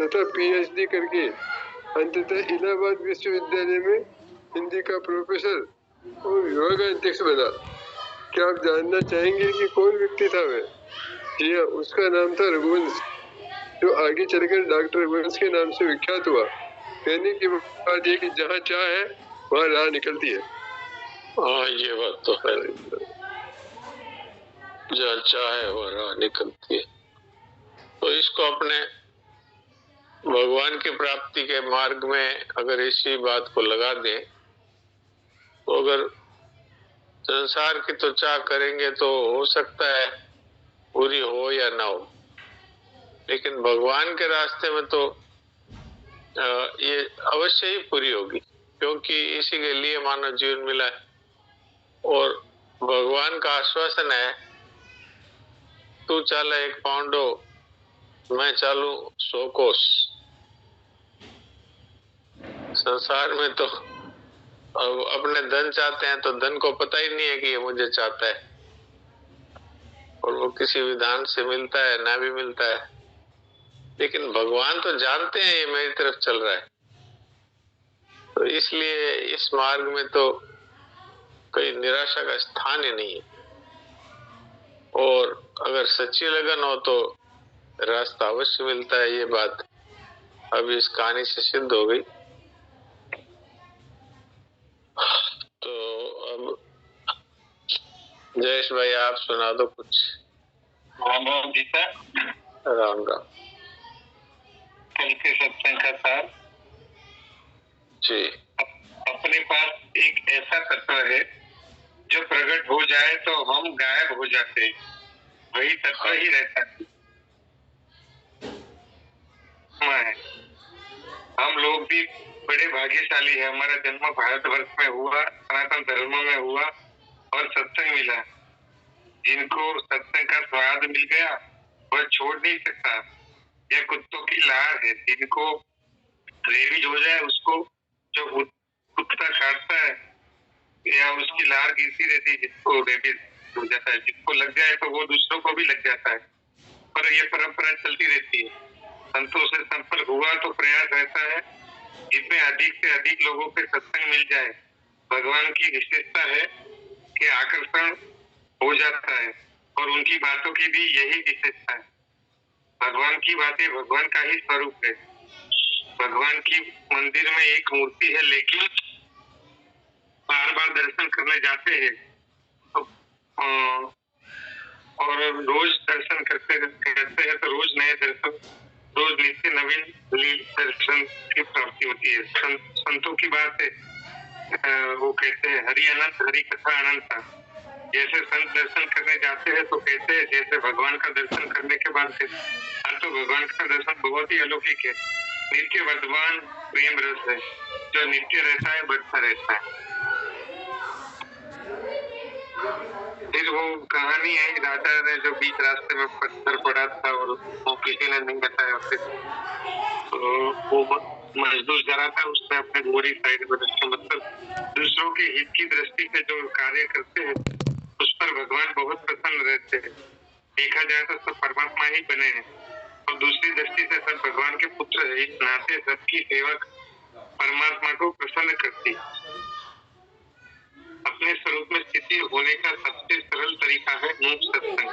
तथा पीएचडी करके अंततः इलाहाबाद विश्वविद्यालय में हिंदी का प्रोफेसर और विभागाध्यक्ष बना। क्या आप जानना चाहेंगे कि कौन व्यक्ति था वह? जी हाँ, उसका नाम था रघुवंश, जो आगे चलकर डॉक्टर रघुवंश के नाम से विख्यात हुआ। कहने की बात यह कि जहाँ चाह है वहाँ राह निकलती है। हाँ, ये बात तो है, जहाँ चाह है वहाँ राह निकलती है। तो इसको अपने भगवान की प्राप्ति के मार्ग में अगर इसी बात को लगा दें, तो अगर संसार की तो चाह करेंगे तो हो सकता है पूरी हो या ना हो, लेकिन भगवान के रास्ते में तो ये अवश्य ही पूरी होगी, क्योंकि इसी के लिए मानव जीवन मिला है। और भगवान का आश्वासन है, तू चाला 1 पाउंडो, मैं चालू 100 कोस। संसार में तो अब अपने धन चाहते हैं तो धन को पता ही नहीं है कि ये मुझे चाहता है, और वो किसी विधान से मिलता है ना भी मिलता है। लेकिन भगवान तो जानते हैं ये मेरी तरफ चल रहा है, तो इसलिए इस मार्ग में तो कोई निराशा का स्थान ही नहीं है। और अगर सच्ची लगन हो तो रास्ता अवश्य मिलता है। ये बात अब इस कहानी से सिद्ध हो गई। तो अब जयेश भाई आप सुना दो कुछ। राम राम जी सर। राम राम। कल के सत्संग का सार जी। अपने पास एक ऐसा तत्व है जो प्रकट हो जाए तो हम गायब हो जाते हैं, वही तत्व ही रहता है। हम लोग भी बड़े भाग्यशाली है, हमारा जन्म भारतवर्ष में हुआ, सनातन धर्म में हुआ और सत्संग मिला। जिनको सत्संग का स्वाद मिल गया वह छोड़ नहीं सकता। यह कुत्तों की लार है, जिनको रेबीज हो जाए उसको जो कुत्ता काटता है या उसकी लार गिरती रहती है, जिसको रेबीज हो जाता है, जिसको लग जाए तो वो दूसरों को भी लग जाता है। पर यह परंपरा चलती रहती है। संतों से संपर्क हुआ तो प्रयास रहता है जितने अधिक से अधिक लोगों के सत्संग मिल जाए। भगवान की विशेषता है कि आकर्षण हो जाता है, और उनकी बातों की भी यही विशेषता है। भगवान की बातें भगवान का ही स्वरूप है। भगवान की मंदिर में एक मूर्ति है, लेकिन बार बार दर्शन करने जाते हैं और रोज दर्शन करते हैं तो रोज नए दर्शन, रोज नित्य नवीन दर्शन की प्राप्ति होती है। संतों की बात है, वो कहते हैं हरि अनंत, हरि कथा अनंत। जैसे संत दर्शन करने जाते हैं तो कहते हैं जैसे भगवान का दर्शन करने के बाद तो भगवान का दर्शन बहुत ही अलौकिक है। नित्य वर्तमान प्रेम रस है, जो नित्य रहता है, बढ़ता रहता है। फिर वो कहानी है, राजा ने जो बीच रास्ते में पत्थर पड़ा था और वो किसी ने नहीं बताया, फिर तो वो मजदूर जरा था, उसने अपने गोरी साइड में रखा। मतलब दूसरों के हित की दृष्टि से जो कार्य करते हैं उस पर भगवान बहुत प्रसन्न रहते हैं। देखा जाए तो सब परमात्मा ही बने हैं, और दूसरी दृष्टि से सब भगवान के पुत्र है। इस नाते सबकी सेवा परमात्मा को प्रसन्न करती। अपने स्वरूप में स्थिति होने का सबसे सरल तरीका है मूक सत्संग।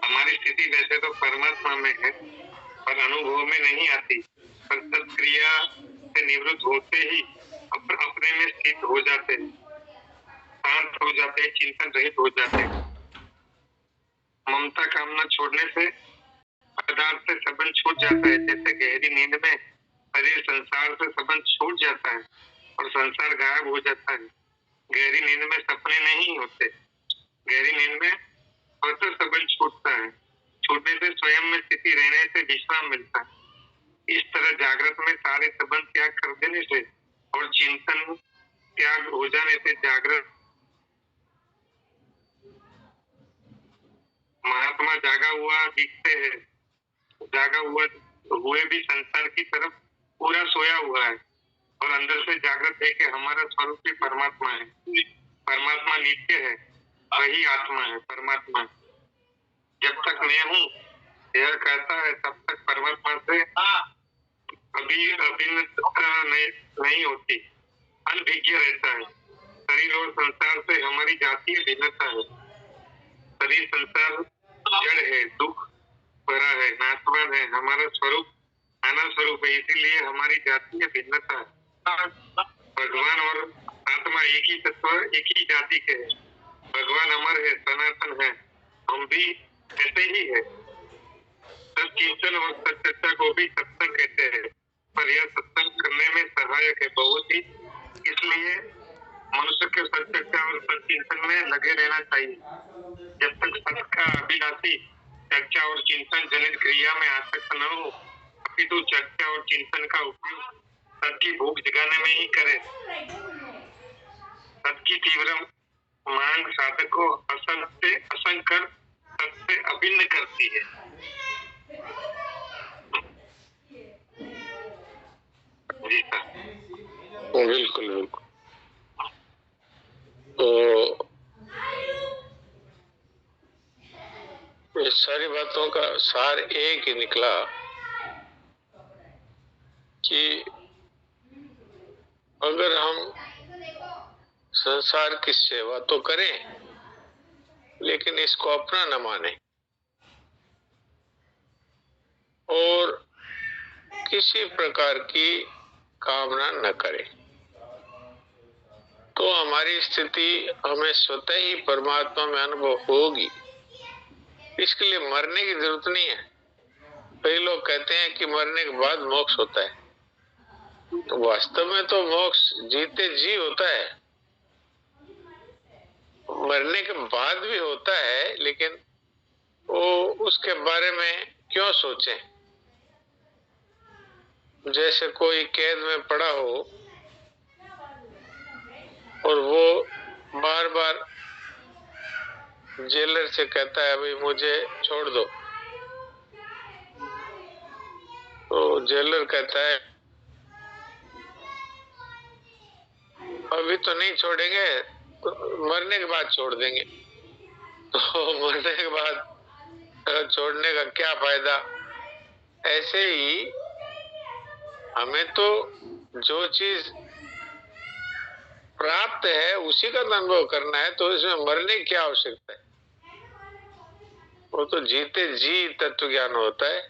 हमारी स्थिति वैसे तो परमात्मा में है, पर अनुभव में नहीं आती। पर सत्क्रिया से निवृत्त होते ही अपने में स्थित हो जाते, शांत हो जाते, चिंतन रहित हो जाते। ममता कामना छोड़ने से पदार्थ से संबंध छूट जाता है। जैसे गहरी नींद में शरीर संसार से संबंध छूट जाता है और संसार गायब हो जाता है। गहरी नींद में सपने नहीं होते, गहरी नींद में स्वतः संबंध छूटता है। छूटने से स्वयं में स्थिति रहने से विश्राम मिलता है। इस तरह जागृत में सारे संबंध त्याग कर देने से और चिंतन त्याग हो जाने से जागृत महात्मा जागा हुआ दिखते हैं। जागा हुआ हुए भी संसार की तरफ पूरा सोया हुआ है, और अंदर से जागृत है कि हमारा स्वरूप भी परमात्मा है। परमात्मा नित्य है, वही आत्मा है, परमात्मा। जब तक मैं हूँ यह कहता है तब तक परमात्मा से कभी अभिन्नता नहीं होती, अनभिज्ञ रहता है। शरीर और संसार से हमारी जातीय भिन्नता है। शरीर संसार जड़ है, दुख भरा है, नाशवान है। हमारा स्वरूप आनंद स्वरूप है, इसीलिए हमारी जातीय भिन्नता है। भगवान और आत्मा एक ही तत्व, एक ही जाति के हैं। भगवान अमर है, सनातन है, हम भी ऐसे ही है। सत्चिंतन और सच्चर्चा को भी सत्संग कहते हैं, पर यह सत्संग करने में सहायक है बहुत ही। इसलिए मनुष्य के सच्चर्चा और सत्चिंतन में लगे रहना चाहिए। जब तक सत्य का अभिलाषी चर्चा और चिंतन जनित क्रिया में आसक्त न हो, अपितु चर्चा और चिंतन का उपयोग सत्य की भूख जगाने में ही करे। सत्य की तीव्र मांग साधक को असंग से असंग कर सत्य से अभिन्न करती है। जी सर। बिल्कुल बिल्कुल। तो इस सारी बातों का सार एक ही निकला कि अगर हम संसार की सेवा तो करें, लेकिन इसको अपना न माने और किसी प्रकार की कामना न करें, तो हमारी स्थिति हमें स्वतः ही परमात्मा में अनुभव होगी। इसके लिए मरने की जरूरत नहीं है। कई लोग कहते हैं कि मरने के बाद मोक्ष होता है, तो वास्तव में तो मोक्ष जीते जी होता है। मरने के बाद भी होता है, लेकिन वो उसके बारे में क्यों सोचें। जैसे कोई कैद में पड़ा हो और वो बार बार जेलर से कहता है भाई मुझे छोड़ दो, तो जेलर कहता है अभी तो नहीं छोड़ेंगे, तो मरने के बाद छोड़ देंगे। तो मरने के बाद छोड़ने का क्या फायदा। ऐसे ही हमें तो जो चीज प्राप्त है उसी का अनुभव करना है, तो इसमें मरने की क्या आवश्यकता है। वो तो जीते जी तत्व ज्ञान होता है।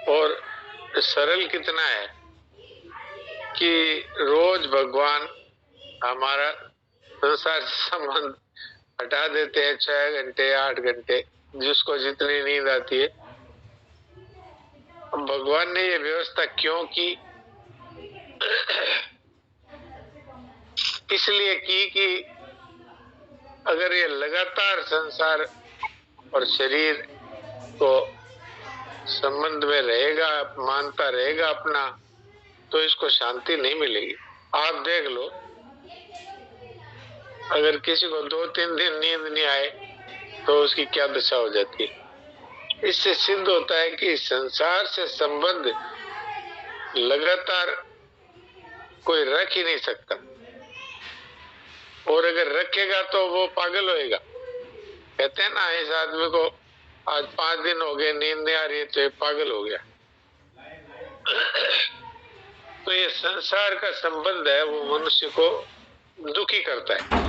और सरल कितना है कि रोज भगवान हमारा संसार से संबंध हटा देते हैं, 6 घंटे 8 घंटे, जिसको जितनी नींद आती है। भगवान ने ये व्यवस्था क्यों की? इसलिए की कि अगर ये लगातार संसार और शरीर को संबंध में रहेगा, मानता रहेगा अपना, तो इसको शांति नहीं मिलेगी। आप देख लो, अगर किसी को 2-3 दिन नींद नहीं आए तो उसकी क्या दशा हो जाती है। इससे सिद्ध होता है कि संसार से संबंध लगातार कोई रख ही नहीं सकता, और अगर रखेगा तो वो पागल होएगा। कहते हैं ना, इस आदमी को आज 5 दिन हो गए नींद नहीं आ रही है तो ये पागल हो गया। तो ये संसार का संबंध है, वो मनुष्य को दुखी करता है।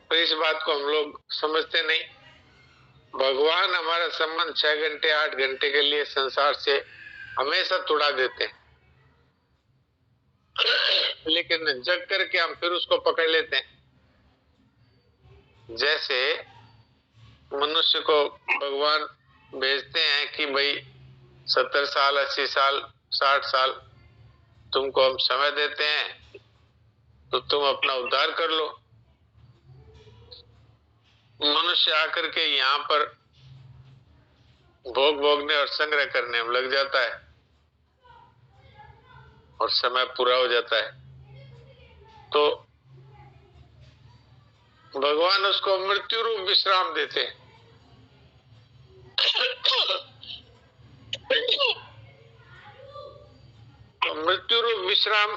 तो इस बात को हम लोग समझते नहीं। भगवान हमारा संबंध 6 घंटे 8 घंटे के लिए संसार से हमेशा तोड़ा देते हैं, लेकिन जग करके हम फिर उसको पकड़ लेते हैं। जैसे मनुष्य को भगवान भेजते हैं कि भाई 70 साल 80 साल 60 साल तुमको हम समय देते हैं, तो तुम अपना उद्धार कर लो। मनुष्य आकर के यहाँ पर भोग भोगने और संग्रह करने में लग जाता है और समय पूरा हो जाता है, तो भगवान उसको मृत्यु रूप विश्राम देते हैं। तो मृत्यु रूप विश्राम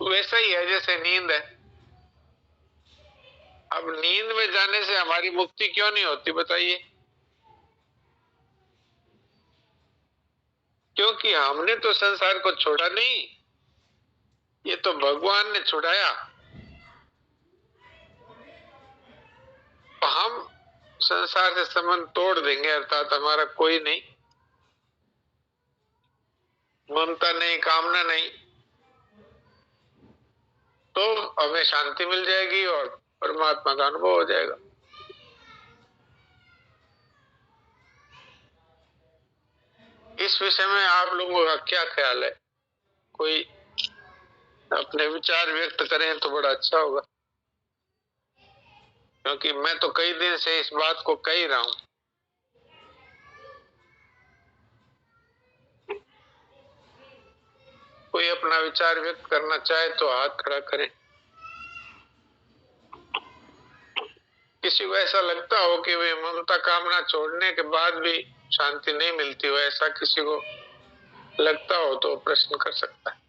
वैसा ही है जैसे नींद है। अब नींद में जाने से हमारी मुक्ति क्यों नहीं होती, बताइए। क्योंकि हमने तो संसार को छोड़ा नहीं, ये तो भगवान ने छुड़ाया। तो हम संसार से संबंध तोड़ देंगे, अर्थात हमारा कोई नहीं, ममता नहीं, कामना नहीं, तो हमें शांति मिल जाएगी और परमात्मा का अनुभव हो जाएगा। इस विषय में आप लोगों का क्या ख्याल है? कोई अपने विचार व्यक्त करें तो बड़ा अच्छा होगा, क्योंकि मैं तो कई दिन से इस बात को कह ही रहा हूं। कोई अपना विचार व्यक्त करना चाहे तो हाथ खड़ा करें। किसी को ऐसा लगता हो कि वे ममता कामना छोड़ने के बाद भी शांति नहीं मिलती हो, ऐसा किसी को लगता हो तो प्रश्न कर सकता है।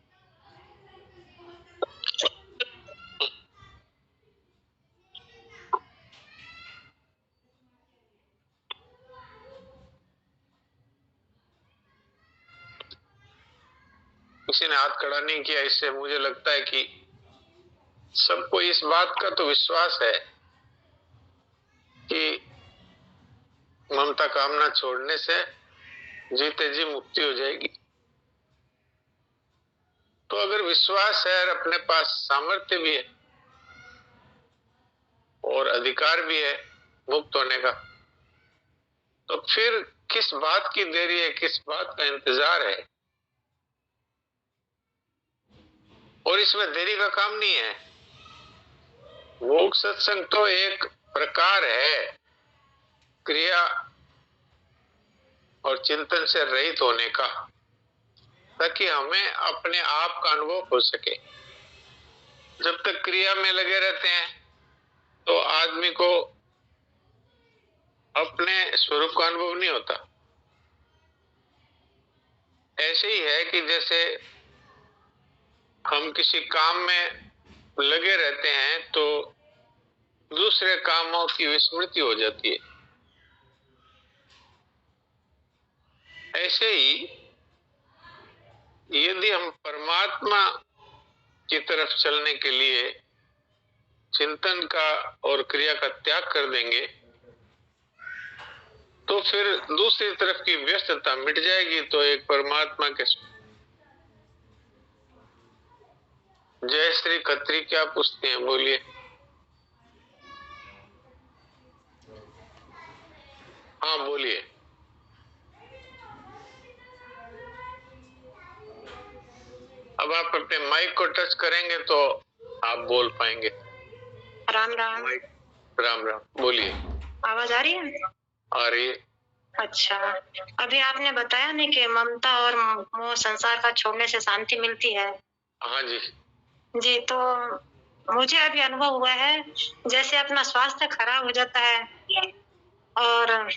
किसी ने हाथ खड़ा नहीं किया, इससे मुझे लगता है कि सबको इस बात का तो विश्वास है कि ममता कामना छोड़ने से जीते जी मुक्ति हो जाएगी। तो अगर विश्वास है और अपने पास सामर्थ्य भी है और अधिकार भी है मुक्त होने का, तो फिर किस बात की देरी है, किस बात का इंतजार है? और इसमें देरी का काम नहीं है। मोक्ष सत्संग तो एक प्रकार है क्रिया और चिंतन से रहित होने का, ताकि हमें अपने आप का अनुभव हो सके। जब तक क्रिया में लगे रहते हैं तो आदमी को अपने स्वरूप का अनुभव नहीं होता। ऐसे ही है कि जैसे हम किसी काम में लगे रहते हैं तो दूसरे कामों की विस्मृति हो जाती है। ऐसे ही यदि हम परमात्मा की तरफ चलने के लिए चिंतन का और क्रिया का त्याग कर देंगे तो फिर दूसरी तरफ की व्यस्तता मिट जाएगी। तो एक परमात्मा के जय श्री खत्री, क्या पूछते हैं? बोलिए। हाँ बोलिए। अब आप अपने माइक को टच करेंगे तो आप बोल पाएंगे। राम राम। राम राम, बोलिए। आवाज आ रही है? आ रही है। अच्छा, अभी आपने बताया नहीं कि ममता और मोह संसार का छोड़ने से शांति मिलती है। हाँ जी जी, तो मुझे अभी अनुभव हुआ है, जैसे अपना स्वास्थ्य खराब हो जाता है और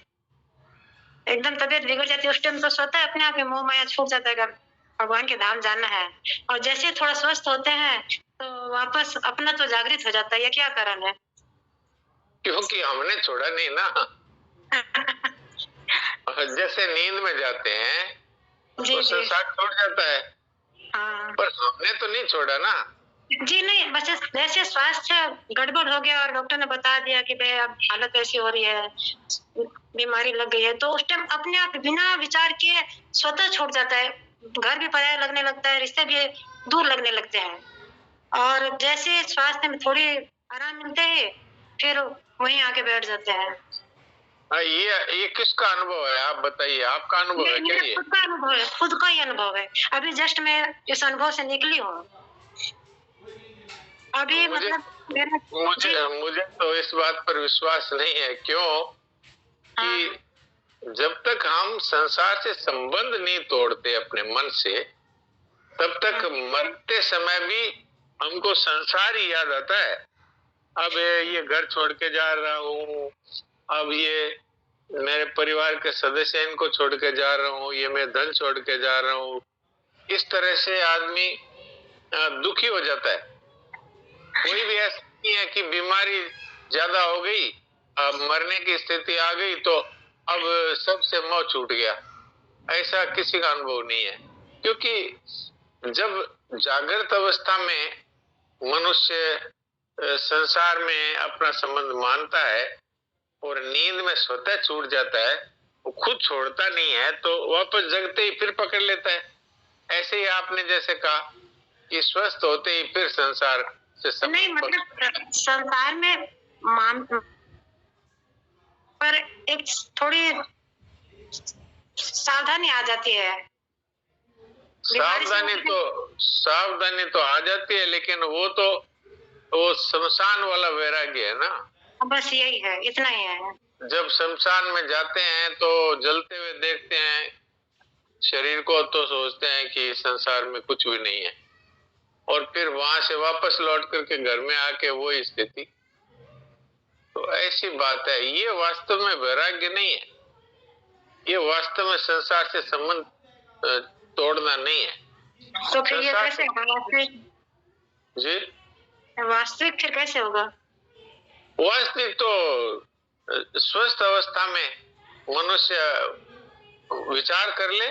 एकदम तबीयत बिगड़ जाती है, उस टाइम तो सोता है अपने आप ही मोह माया छूट जाता है, अगर भगवान के धाम जाना है। और जैसे थोड़ा स्वस्थ होते हैं तो वापस अपना तो जागृत हो जाता है। ये क्या कारण है? क्योंकि हमने छोड़ा नहीं ना। जैसे नींद में जाते हैं तो संसार छोड़ जाता है। हाँ। पर हमने तो नहीं छोड़ा ना। जी नहीं, बस जैसे स्वास्थ्य गड़बड़ हो गया और डॉक्टर ने बता दिया कि भाई अब हालत ऐसी हो रही है, बीमारी लग गई है, तो उस टाइम अपने आप बिना विचार किए स्वतः छूट जाता है। घर भी पराया लगने लगता है, रिश्ते भी दूर लगने लगते हैं। और जैसे स्वास्थ्य में थोड़ी आराम मिलते है फिर वहीं आके बैठ जाते हैं। ये किसका अनुभव है? आप बताइए, आपका अनुभव है क्या? ये खुद का अनुभव है, खुद का ही अनुभव है। अभी जस्ट मैं इस अनुभव से निकली हूँ अभी। मुझे तो इस बात पर विश्वास नहीं है। क्यों कि जब तक हम संसार से संबंध नहीं तोड़ते अपने मन से, तब तक मरते समय भी हमको संसार ही याद आता है। अब ये घर छोड़ के जा रहा हूँ, अब ये मेरे परिवार के सदस्य इनको छोड़ के जा रहा हूँ, ये मैं धन छोड़ के जा रहा हूँ। इस तरह से आदमी दुखी हो जाता है। कोई भी ऐसा नहीं है कि बीमारी ज्यादा हो गई, अब मरने की स्थिति आ गई तो अब सबसे मोह छूट गया। ऐसा किसी का अनुभव नहीं है, क्योंकि जब जागृत अवस्था में मनुष्य संसार में अपना संबंध मानता है और नींद में स्वतः छूट जाता है, वो खुद छोड़ता नहीं है, तो वापस जगते ही फिर पकड़ लेता है। ऐसे ही आपने जैसे कहा कि स्वस्थ होते ही फिर संसार से नहीं, मतलब संसार में मान पर एक थोड़ी सावधानी आ जाती है। सावधानी तो आ जाती है, लेकिन वो शमशान वाला वैराग्य है ना। बस यही है, इतना ही है। जब शमशान में जाते हैं तो जलते हुए देखते हैं शरीर को, तो सोचते हैं कि संसार में कुछ भी नहीं है, और फिर वहां से वापस लौट करके घर में आके वो स्थिति। तो ऐसी बात है, ये वास्तव में वैराग्य नहीं है, ये वास्तव में संसार से संबंध तोड़ना नहीं है। तो फिर ये कैसे वास्तविक? जी, वास्तविक फिर कैसे होगा? वास्तविक तो स्वस्थ अवस्था में मनुष्य विचार कर ले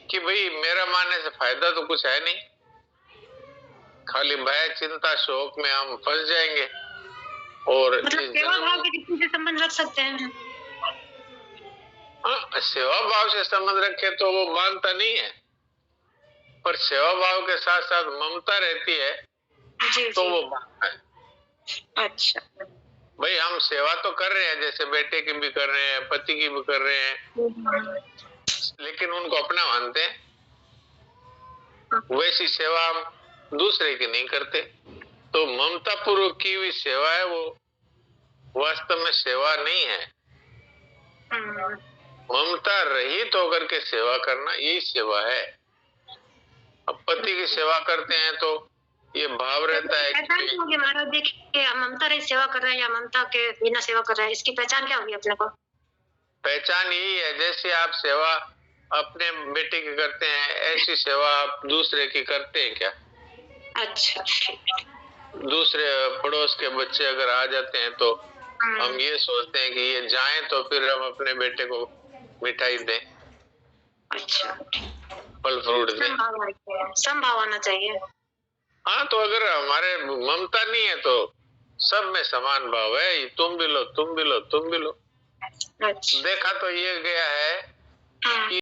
कि भाई मेरा मानने से फायदा तो कुछ है नहीं, खाली भय चिंता शोक में हम फंस जाएंगे। और मतलब सेवा भाव की दृष्टि से संबंध रख सकते हैं। हाँ, सेवा भाव से संबंध रखे तो वो मानता नहीं है, पर सेवा भाव के साथ साथ ममता रहती है जी, तो जी। वो मानता है। अच्छा, भाई हम सेवा तो कर रहे हैं, जैसे बेटे की भी कर रहे हैं, पति की भी कर रहे हैं, लेकिन उनको अपना मानते हैं। वैसी सेवा हम दूसरे की नहीं करते। तो ममता पूर्वक की हुई सेवा है, वो वास्तव में सेवा नहीं है। ममता रहित होकर के सेवा करना, यही सेवा है। अब पति की सेवा करते हैं तो ये भाव रहता है पहचान क्या होगी महाराज? देखिए, ममता रहित सेवा कर रहे हैं या ममता के बिना सेवा कर रहे हैं, इसकी पहचान क्या होगी अपने को? पहचान यही है, जैसे आप सेवा अपने बेटे की करते हैं, ऐसी सेवा आप दूसरे की करते हैं क्या? अच्छा, दूसरे पड़ोस के बच्चे अगर आ जाते हैं तो हम ये सोचते हैं कि ये जाएं तो फिर हम अपने बेटे को मिठाई दें, अच्छा, फल फ्रूट दें। संभाव आना चाहिए। हाँ, तो अगर हमारे ममता नहीं है तो सब में समान भाव है, तुम भी लो तुम भी लो तुम भी लो। अच्छा। देखा तो ये गया है कि